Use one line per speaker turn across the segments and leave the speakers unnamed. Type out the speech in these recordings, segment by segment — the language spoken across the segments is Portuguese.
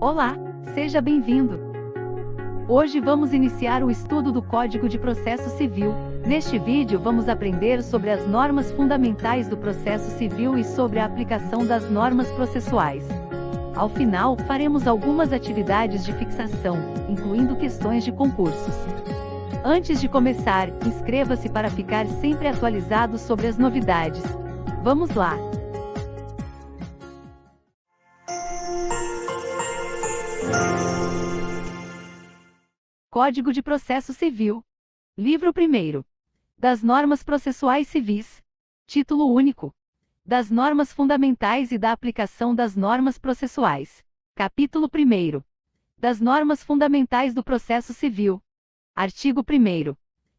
Olá, seja bem-vindo! Hoje vamos iniciar o estudo do Código de Processo Civil. Neste vídeo vamos aprender sobre as normas fundamentais do processo civil e sobre a aplicação das normas processuais. Ao final, faremos algumas atividades de fixação, incluindo questões de concursos. Antes de começar, inscreva-se para ficar sempre atualizado sobre as novidades. Vamos lá! Código de Processo Civil. Livro 1º. Das Normas Processuais Civis. Título único. Das Normas Fundamentais e da Aplicação das Normas Processuais. Capítulo 1º. Das Normas Fundamentais do Processo Civil. Artigo 1º.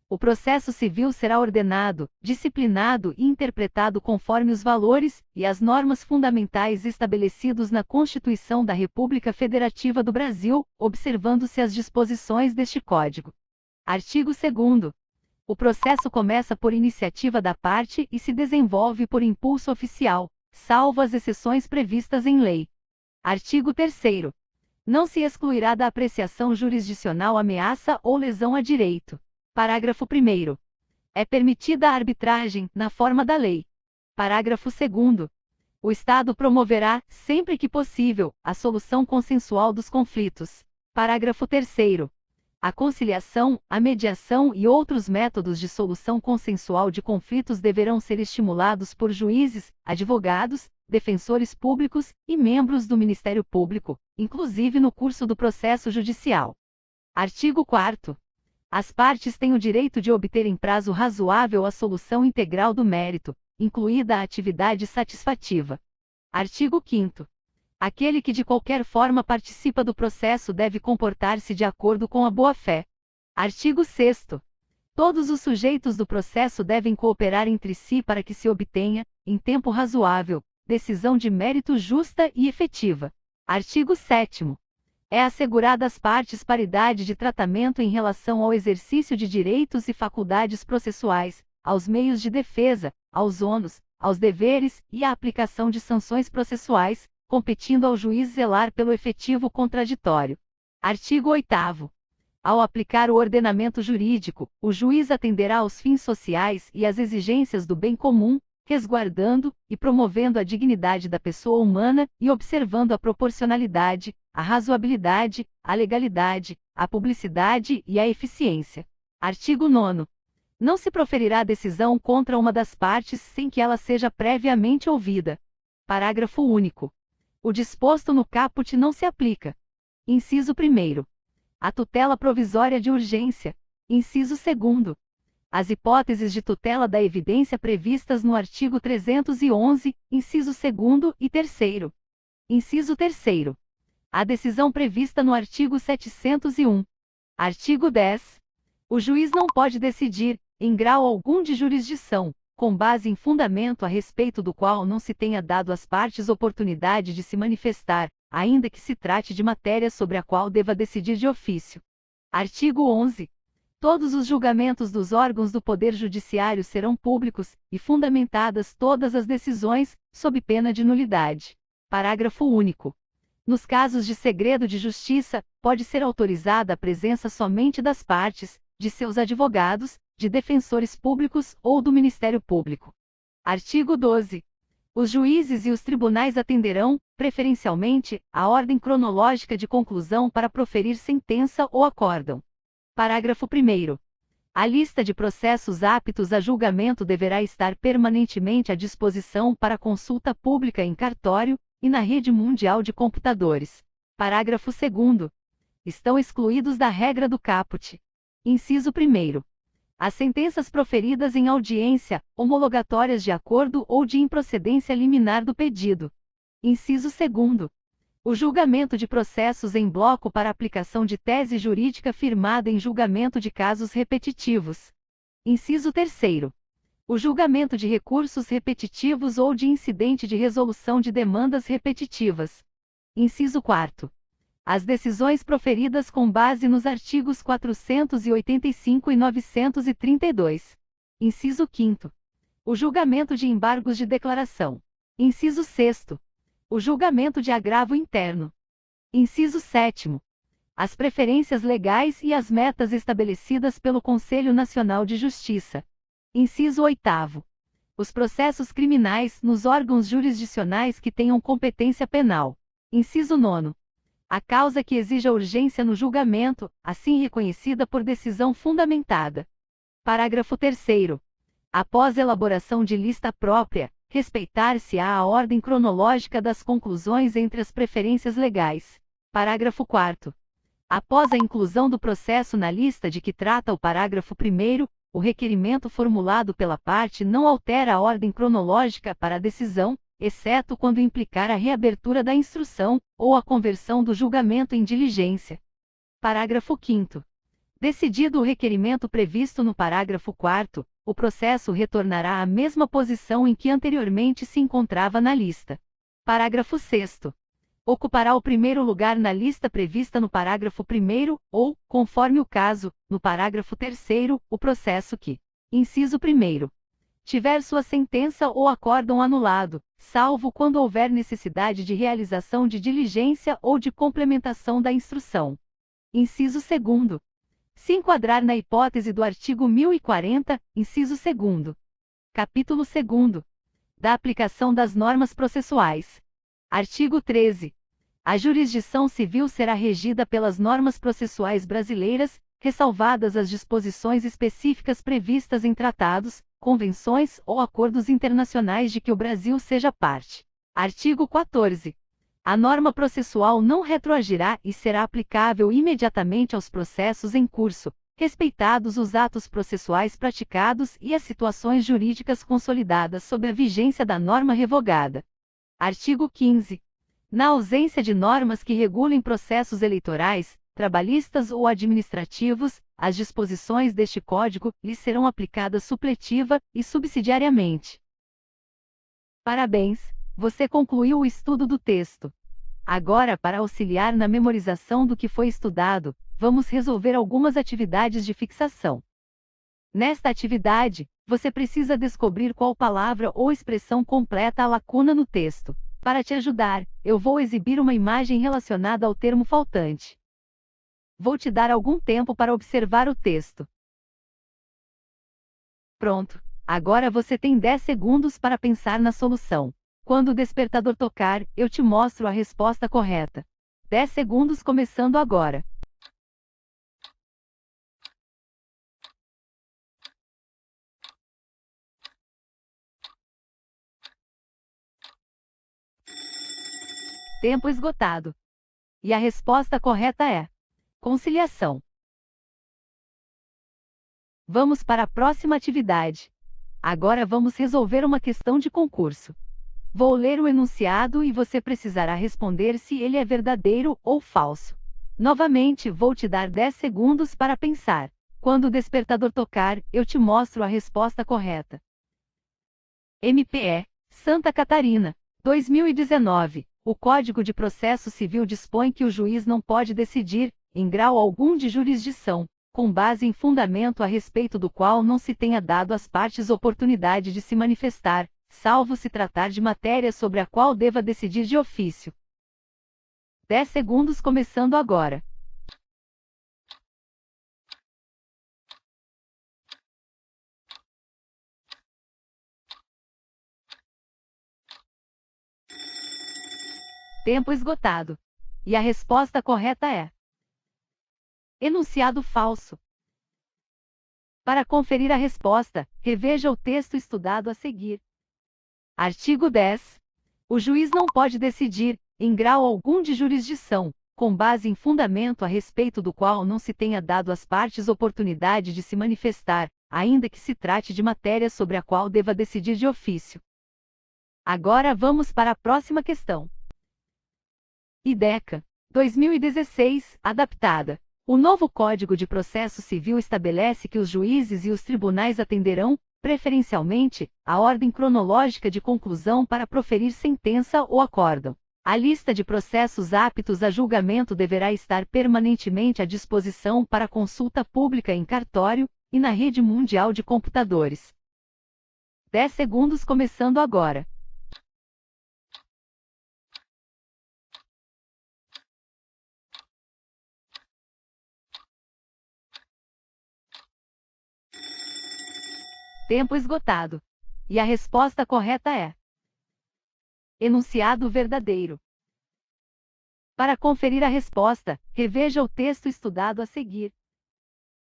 O processo civil será ordenado, disciplinado e interpretado conforme os valores e as normas fundamentais estabelecidos na Constituição da República Federativa do Brasil, observando-se as disposições deste Código. Artigo 2º. O processo começa por iniciativa da parte e se desenvolve por impulso oficial, salvo as exceções previstas em lei. Artigo 3º. Não se excluirá da apreciação jurisdicional ameaça ou lesão a direito. Parágrafo 1º. É permitida a arbitragem, na forma da lei. Parágrafo 2º. O Estado promoverá, sempre que possível, a solução consensual dos conflitos. Parágrafo 3º. A conciliação, a mediação e outros métodos de solução consensual de conflitos deverão ser estimulados por juízes, advogados, defensores públicos e membros do Ministério Público, inclusive no curso do processo judicial. Artigo 4º. As partes têm o direito de obter em prazo razoável a solução integral do mérito, incluída a atividade satisfativa. Artigo 5º. Aquele que de qualquer forma participa do processo deve comportar-se de acordo com a boa-fé. Artigo 6º. Todos os sujeitos do processo devem cooperar entre si para que se obtenha, em tempo razoável, decisão de mérito justa e efetiva. Artigo 7º. É assegurada às partes paridade de tratamento em relação ao exercício de direitos e faculdades processuais, aos meios de defesa, aos ônus, aos deveres e à aplicação de sanções processuais, competindo ao juiz zelar pelo efetivo contraditório. Artigo 8º. Ao aplicar o ordenamento jurídico, o juiz atenderá aos fins sociais e às exigências do bem comum, resguardando e promovendo a dignidade da pessoa humana e observando a proporcionalidade, a razoabilidade, a legalidade, a publicidade e a eficiência. Artigo 9º. Não se proferirá decisão contra uma das partes sem que ela seja previamente ouvida. Parágrafo único. O disposto no caput não se aplica. Inciso 1º. A tutela provisória de urgência. Inciso 2º. As hipóteses de tutela da evidência previstas no artigo 311, inciso 2º e 3º. Inciso 3º. A decisão prevista no artigo 701. Artigo 10. O juiz não pode decidir, em grau algum de jurisdição, com base em fundamento a respeito do qual não se tenha dado às partes oportunidade de se manifestar, ainda que se trate de matéria sobre a qual deva decidir de ofício. Artigo 11. Todos os julgamentos dos órgãos do Poder Judiciário serão públicos, e fundamentadas todas as decisões, sob pena de nulidade. Parágrafo único. Nos casos de segredo de justiça, pode ser autorizada a presença somente das partes, de seus advogados, de defensores públicos ou do Ministério Público. Artigo 12. Os juízes e os tribunais atenderão, preferencialmente, a ordem cronológica de conclusão para proferir sentença ou acórdão. Parágrafo 1º. A lista de processos aptos a julgamento deverá estar permanentemente à disposição para consulta pública em cartório e na rede mundial de computadores. Parágrafo 2º. Estão excluídos da regra do caput. Inciso 1º. As sentenças proferidas em audiência, homologatórias de acordo ou de improcedência liminar do pedido. Inciso 2º. O julgamento de processos em bloco para aplicação de tese jurídica firmada em julgamento de casos repetitivos. Inciso 3º. O julgamento de recursos repetitivos ou de incidente de resolução de demandas repetitivas. Inciso 4º. As decisões proferidas com base nos artigos 485 e 932. Inciso 5º. O julgamento de embargos de declaração. Inciso 6º. O julgamento de agravo interno. Inciso 7º. As preferências legais e as metas estabelecidas pelo Conselho Nacional de Justiça. Inciso 8º. Os processos criminais nos órgãos jurisdicionais que tenham competência penal. Inciso 9º. A causa que exija urgência no julgamento, assim reconhecida por decisão fundamentada. Parágrafo 3º. Após elaboração de lista própria, respeitar-se-á a ordem cronológica das conclusões entre as preferências legais. Parágrafo 4º. Após a inclusão do processo na lista de que trata o parágrafo 1º, o requerimento formulado pela parte não altera a ordem cronológica para a decisão, exceto quando implicar a reabertura da instrução, ou a conversão do julgamento em diligência. Parágrafo 5º. Decidido o requerimento previsto no parágrafo 4º, o processo retornará à mesma posição em que anteriormente se encontrava na lista. Parágrafo 6º. Ocupará o primeiro lugar na lista prevista no parágrafo 1º, ou, conforme o caso, no parágrafo 3º, o processo que, inciso 1º, tiver sua sentença ou acórdão anulado, salvo quando houver necessidade de realização de diligência ou de complementação da instrução. Inciso 2º. Se enquadrar na hipótese do artigo 1040, inciso 2º. Capítulo 2º. Da aplicação das normas processuais. Artigo 13. A jurisdição civil será regida pelas normas processuais brasileiras, ressalvadas as disposições específicas previstas em tratados, convenções ou acordos internacionais de que o Brasil seja parte. Artigo 14. A norma processual não retroagirá e será aplicável imediatamente aos processos em curso, respeitados os atos processuais praticados e as situações jurídicas consolidadas sob a vigência da norma revogada. Artigo 15. Na ausência de normas que regulem processos eleitorais, trabalhistas ou administrativos, as disposições deste Código lhes serão aplicadas supletiva e subsidiariamente. Parabéns! Você concluiu o estudo do texto. Agora, para auxiliar na memorização do que foi estudado, vamos resolver algumas atividades de fixação. Nesta atividade, você precisa descobrir qual palavra ou expressão completa a lacuna no texto. Para te ajudar, eu vou exibir uma imagem relacionada ao termo faltante. Vou te dar algum tempo para observar o texto. Pronto! Agora você tem 10 segundos para pensar na solução. Quando o despertador tocar, eu te mostro a resposta correta. 10 segundos começando agora. Tempo esgotado. E a resposta correta é conciliação. Vamos para a próxima atividade. Agora vamos resolver uma questão de concurso. Vou ler o enunciado e você precisará responder se ele é verdadeiro ou falso. Novamente, vou te dar 10 segundos para pensar. Quando o despertador tocar, eu te mostro a resposta correta. MPE, Santa Catarina, 2019. O Código de Processo Civil dispõe que o juiz não pode decidir, em grau algum de jurisdição, com base em fundamento a respeito do qual não se tenha dado às partes oportunidade de se manifestar, salvo se tratar de matéria sobre a qual deva decidir de ofício. 10 segundos começando agora. Tempo esgotado. E a resposta correta é enunciado falso. Para conferir a resposta, reveja o texto estudado a seguir. Artigo 10. O juiz não pode decidir, em grau algum de jurisdição, com base em fundamento a respeito do qual não se tenha dado às partes oportunidade de se manifestar, ainda que se trate de matéria sobre a qual deva decidir de ofício. Agora vamos para a próxima questão. IDECA, 2016, adaptada. O novo Código de Processo Civil estabelece que os juízes e os tribunais atenderão, preferencialmente, a ordem cronológica de conclusão para proferir sentença ou acórdão. A lista de processos aptos a julgamento deverá estar permanentemente à disposição para consulta pública em cartório e na rede mundial de computadores. 10 segundos começando agora. Tempo esgotado. E a resposta correta é: enunciado verdadeiro. Para conferir a resposta, reveja o texto estudado a seguir.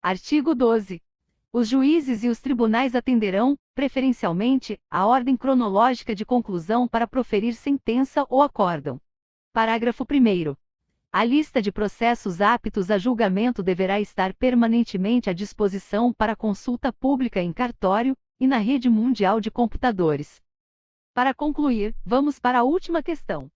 Artigo 12. Os juízes e os tribunais atenderão, preferencialmente, à ordem cronológica de conclusão para proferir sentença ou acórdão. Parágrafo 1º. A lista de processos aptos a julgamento deverá estar permanentemente à disposição para consulta pública em cartório e na rede mundial de computadores. Para concluir, vamos para a última questão.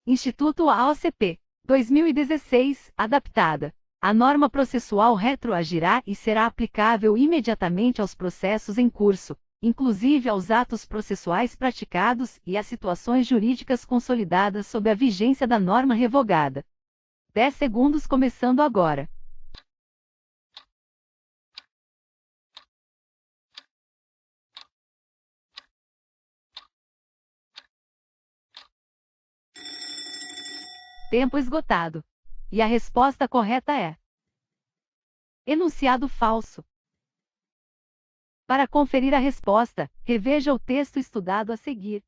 Instituto AOCP, 2016, adaptada. A norma processual retroagirá e será aplicável imediatamente aos processos em curso, inclusive aos atos processuais praticados e às situações jurídicas consolidadas sob a vigência da norma revogada. 10 segundos começando agora. Tempo esgotado. E a resposta correta é: enunciado falso. Para conferir a resposta, reveja o texto estudado a seguir.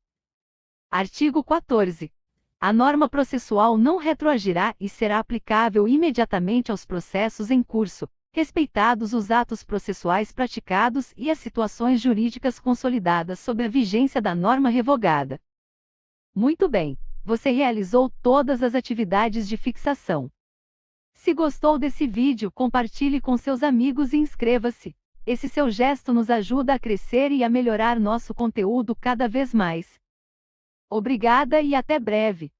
Artigo 14. A norma processual não retroagirá e será aplicável imediatamente aos processos em curso, respeitados os atos processuais praticados e as situações jurídicas consolidadas sob a vigência da norma revogada. Muito bem, você realizou todas as atividades de fixação. Se gostou desse vídeo, compartilhe com seus amigos e inscreva-se. Esse seu gesto nos ajuda a crescer e a melhorar nosso conteúdo cada vez mais. Obrigada e até breve!